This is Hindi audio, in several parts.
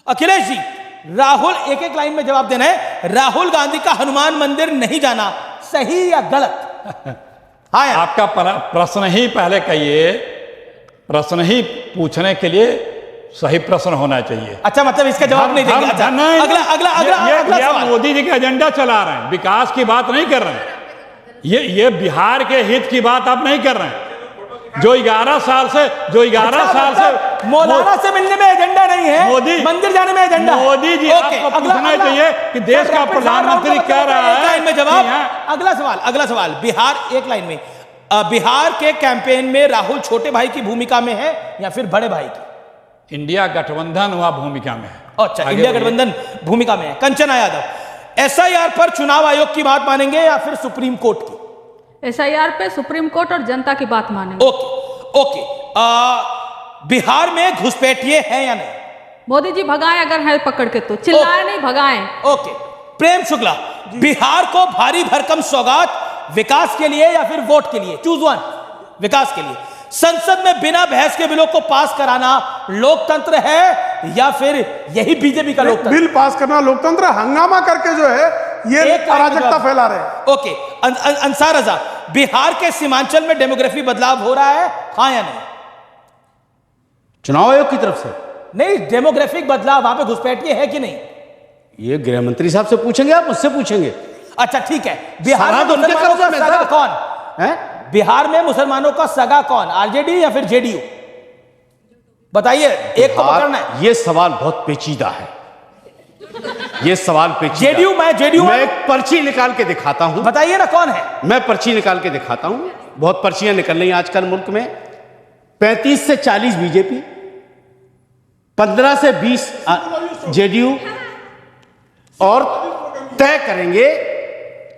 अखिलेश जी, राहुल, एक एक लाइन में जवाब देना है। राहुल गांधी का हनुमान मंदिर नहीं जाना सही या गलत? हाँ या? आपका प्रश्न ही पहले कहिए, प्रश्न ही पूछने के लिए सही प्रश्न होना चाहिए। अच्छा, मतलब इसका जवाब नहीं देंगे? अच्छा, अगला अगला अगला अगला सवाल। मोदी जी का एजेंडा चला रहे हैं, विकास की बात नहीं कर रहे हैं। ये बिहार के हित की बात आप नहीं कर रहे हैं। जो 11 साल से मौलाना से मिलने में एजेंडा नहीं है, मोदी मंदिर जाने में एजेंडा। मोदी जी, आपको पूछना चाहिए कि देश का प्रधानमंत्री कह रहा है। में जवाब। अगला सवाल बिहार, एक लाइन में, बिहार के कैंपेन में राहुल छोटे भाई की भूमिका में है या फिर बड़े भाई की? इंडिया गठबंधन हुआ भूमिका में है। अच्छा, इंडिया गठबंधन भूमिका में है। कंचना यादव, एसआईआर पर चुनाव आयोग की बात मानेंगे या फिर सुप्रीम कोर्ट की? एसआईआर पे सुप्रीम कोर्ट और जनता की बात मानेंगे। ओके। बिहार में घुसपैठिए हैं या नहीं? मोदी जी भगाएं, अगर है पकड़ के तो चिल्लाए नहीं, भगाएं। ओके। प्रेम शुक्ला, बिहार को भारी भरकम सौगात विकास के लिए या फिर वोट के लिए? Choose one. विकास के लिए। संसद में बिना बहस के बिलों को पास कराना लोकतंत्र है या फिर यही बीजेपी का लोकतंत्र? बिल पास करना लोकतंत्र, हंगामा करके जो है ये अराजकता फैला रहे हैं। ओके। अंसार रजा, बिहार के सीमांचल में डेमोग्राफी बदलाव हो रहा है, हाँ या नहीं? चुनाव आयोग की तरफ से नहीं, डेमोग्राफिक बदलाव, वहां पे घुसपैठिए है कि नहीं? ये गृह मंत्री साहब से पूछेंगे, आप मुझसे पूछेंगे। अच्छा ठीक है। बिहार में उनके मुसलमानों का कब्जे में सगा था। कौन है? बिहार में मुसलमानों का सगा कौन, आरजेडी या फिर जेडीयू? बताइए, एक को पकड़ना है। ये सवाल बहुत पेचीदा है, ये सवाल पेचीदा। जेडीयू मैं एक पर्ची निकाल के दिखाता हूं। बताइए ना कौन है। मैं पर्ची निकाल के दिखाता हूं। बहुत पर्चियां निकल रही हैं आजकल मुल्क में। 35 से 40 बीजेपी, 15 से 20 जेडीयू, और तय करेंगे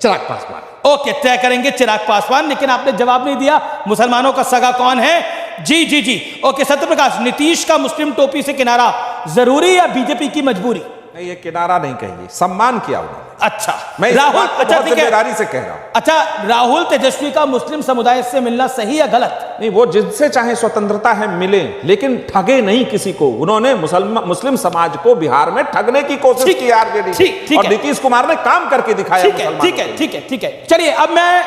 चिराग पासवान। ओके, तय करेंगे चिराग पासवान। लेकिन आपने जवाब नहीं दिया, मुसलमानों का सगा कौन है? जी। ओके, सत्यप्रकाश, नीतीश का मुस्लिम टोपी से किनारा जरूरी या बीजेपी की मजबूरी? नहीं, ये किनारा नहीं कहिए, सम्मान किया उन्होंने। अच्छा, मैं राहुल, अच्छा जिम्मेदारी से कह रहा हूं। अच्छा, राहुल तेजस्वी का मुस्लिम समुदाय से मिलना सही या गलत? नहीं, वो जिनसे चाहे स्वतंत्रता है मिले, लेकिन ठगे नहीं किसी को। उन्होंने मुस्लिम समाज को बिहार में ठगने की कोशिश की आरजेडी, और नीतीश कुमार ने काम करके दिखाया। ठीक है। चलिए, अब मैं,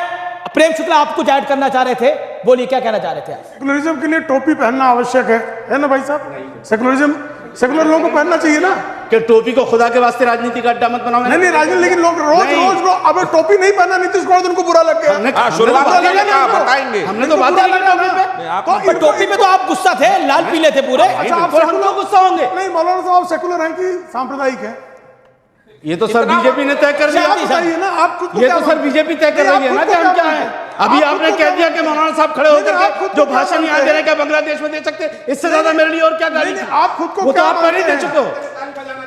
प्रेम शुक्ला, आप कुछ ऐड करना चाह रहे थे, बोलिए, क्या कहना चाह रहे थे आप? सेकुलरिज्म के लिए टोपी पहनना आवश्यक है ना भाई साहब? सेकुलर लोगों को पहनना चाहिए ना। कि टोपी को खुदा के वास्ते राजनीति का अड्डा मत बनाओ। नहीं, राजनीति, लेकिन लोग रोज अब टोपी नहीं पहना नीतीश कुमार, उनको बुरा लग गया। हमने तो बात की टोपी पे तो आप गुस्सा थे, लाल पीले थे पूरे। अच्छा, आप सेकुलर गुस्सा होंगे? नहीं मौलाना साहब, आप सेकुलर हैं कि सांप्रदायिक हैं? ये तो सर बीजेपी ने तय कर दिया। बताइए ना आप खुद को। ये तो सर बीजेपी तय कर रही है ना कि हम क्या है। अभी आपने कह दिया कि मौलाना साहब खड़े होकर के जो भाषण यहाँ दे रहे हैं बांग्लादेश में दे सकते, इससे ज्यादा मेरे लिए और क्या गाली? आप खुद को, वो तो आप पहले दे चुके हो,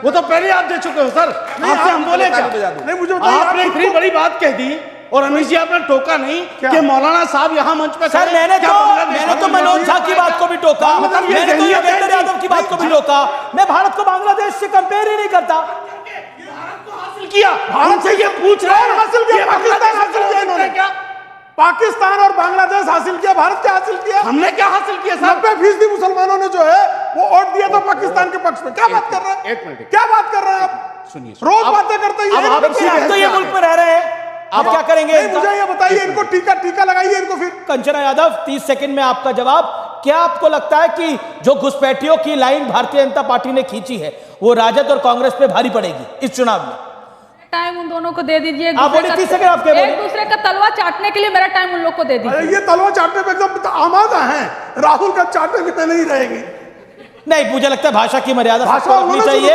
वो तो पहले आप दे चुके हो सर। आपसे हम बोले क्या? नहीं, मुझे बताइए, आपने इतनी बड़ी बात कह दी और अमित जी आपने टोका नहीं कि मौलाना साहब यहाँ मंच पे। सर, मैंने तो मनोज झा की बात को भी टोका, मैंने तो योगेंद्र यादव की बात को भी टोका। मैं भारत को बांग्लादेश से कंपेयर ही नहीं करता। किया भारत से ये पूछ रहे हैं, हासिल किया पाकिस्तान, हासिल किया इन्होंने क्या? पाकिस्तान और बांग्लादेश हासिल किया, भारत क्या हासिल किया? हमने क्या हासिल किया सर? 90% मुसलमानों ने जो है वो वोट दिया था पाकिस्तान के पक्ष में। क्या बात कर रहे हैं? एक मिनट, क्या बात कर रहे हैं आप? सुनिए, रोज बातें करते हैं। आप तो ये मुल्क में रह रहे हैं, आप क्या करेंगे? मुझे ये बताइए, इनको टीका लगाइए इनको फिर। कंचना यादव, 30 सेकंड में आपका जवाब। क्या आपको लगता है कि जो घुसपैठियों की लाइन भारतीय जनता पार्टी ने खींची है वो राजद और कांग्रेस पे भारी पड़ेगी इस चुनाव में? टाइम उन दोनों को दे दीजिए। आप बोलिए, 30 सेकंड आपके। एक दूसरे का तलवा चाटने के लिए मेरा टाइम उन लोग को दे दीजिए। ये तलवा चाटने पे एकदम आमादा है, राहुल का चाटने पे नहीं रहेगी। नहीं, मुझे लगता है भाषा की मर्यादा भाषा रखनी चाहिए।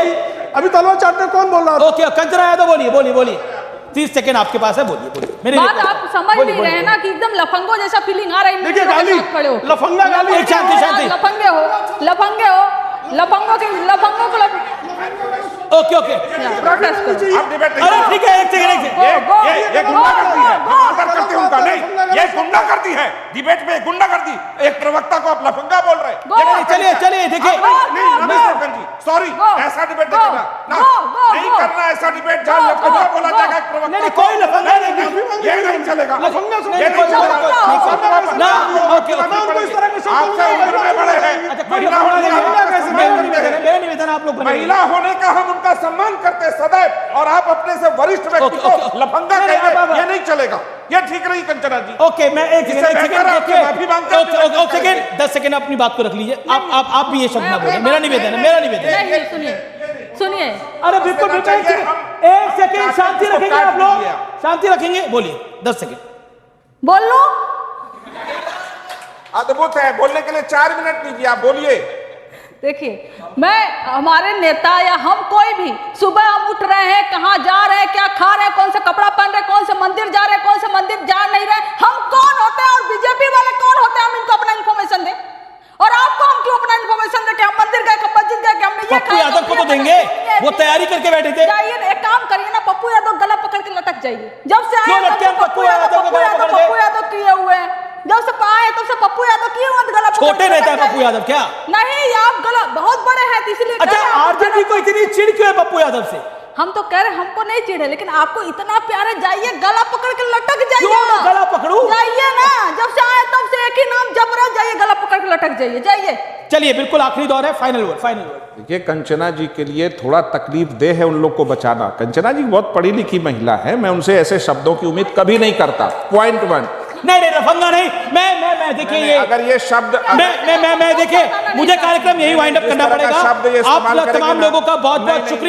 अभी तलवा चाटने कौन बोल रहा है? ओके, कंचना यादव बोलिए। 30 सेकंड आपके पास है, बोलिए। मेरी बात आप समझ नहीं रहे हैं ना कि एकदम लफंगो जैसा फीलिंग आ रही है। देखिए गाली, लफंगा गाली। शांति। लफंगे हो, लफंगों को। ओके ओके प्रोटेस्ट करो। आप डिबेट नहीं अरे करो। ठीक है, एक सेकंड ये गुंडागर्दी है, आदर करते हैं उनका नहीं, ये गुंडागर्दी है, डिबेट में गुंडागर्दी। एक प्रवक्ता को आप लफंगा बोल रहे हैं। नहीं, चलिए चलिए देखिए, नहीं, रमेश सरपंच जी, सॉरी, ऐसा डिबेट नहीं करना ना, नहीं करना ऐसा डिबेट जहां लफंगा बोला जाएगा एक प्रवक्ता नहीं, को। कोई लफंगा नहीं, ये नहीं चलेगा, लफंगा सुन- ये नहीं चलेगा। ना ओके को इस तरह के शब्द आपसे उम्र में बड़े हैं, अच्छा, कोई महिला लफंगा होने नहीं का है। हम सम्मान करते हैं। मेरा निवेदन आप लोग बने रहिए। महिला होने का हम उनका सम्मान करते हैं सदैव, और आप अपने से वरिष्ठ व्यक्ति ओके, को ओके। लफंगा नहीं, कह अब- ये नहीं चलेगा, ये ठीक नहीं कंचना जी। ओके, मैं एक इससे सेकंड बेहतर आपसे देखिए, माफी मांगता हूं, ओके, सेकंड 10 सेकंड अपनी बात को रख लीजिए। आप भी ये शब्द ना बोले, मेरा निवेदन है, मेरा निवेदन है। नहीं, सुनिए सुनिए, अरे बिल्कुल बिल्कुल, एक सेकंड शांति रखेंगे आप लोग, शांति रखेंगे, बोलिए 10 सेकंड। बोल लो। अद्भुत है, बोलने के लिए 4 मिनट दीजिए, आप बोलिए। देखिए, मैं हमारे नेता या हम कोई भी सुबह हम उठ रहे हैं, कहाँ जा रहे हैं, क्या खा रहे हैं, कौन सा कपड़ा पहन रहे हैं, कौन से मंदिर जा रहे हैं, कौन से मंदिर जा नहीं रहे, हम कौन होते हैं और बीजेपी वाले कौन होते हैं, हम इनको अपना इन्फॉर्मेशन दें। और आपको हम क्यों अपना इन्फॉर्मेशन दें कि हम मंदिर गए, मस्जिद गए, कि हमने ये पप्पू यादव को तो देंगे, वो तैयारी करके बैठे थे। जाइए ना, एक काम करिए ना, पप्पू यादव गला पकड़ के लटक जाइए। जब से क्यों आए लटके हैं पप्पू यादव को गला पकड़ के? पप्पू यादव किए हुए हैं, जब से आए तब से पप्पू यादव किए हुए हैं, गला पकड़ छोटे के नेता है लटक पप्पू यादव क्या? नहीं, आप गला बहुत बड़े हैं, तो इसलिए अच्छा, कह रहे हैं, आरजेडी को इतनी चिढ़ क्यों है पप्पू यादव से? हम तो कह रहे हैं, हमको नहीं चिढ़े, लेकिन आपको इतना प्यार है, जाइए गला पकड़ के लटक जाइए। क्यों मैं गला पकड़ूं? जाइए ना, जब से आए तब से एक ही नाम जप रहा, जाइए गला पकड़ के लटक जाइए, जाइए। चलिए, बिल्कुल आखिरी दौर है, फाइनल वर्ड, फाइनल वर्ड। देखिए, कंचना जी के लिए थोड़ा तकलीफ दे है उन लोग को बचाना। कंचना जी बहुत पढ़ी लिखी महिला है, मैं उनसे ऐसे शब्दों की उम्मीद कभी नहीं करता। पॉइंट 1, नहीं, लफंगा नहीं, मैं देखिए ये, अगर ये शब्द मैं देखिए, मुझे कार्यक्रम यही वाइंड अप करना इस तरह का पड़ेगा। शब्द ये आप इस्तेमाल करेंगे तमाम ना- लोगों का बहुत बहुत शुक्रिया।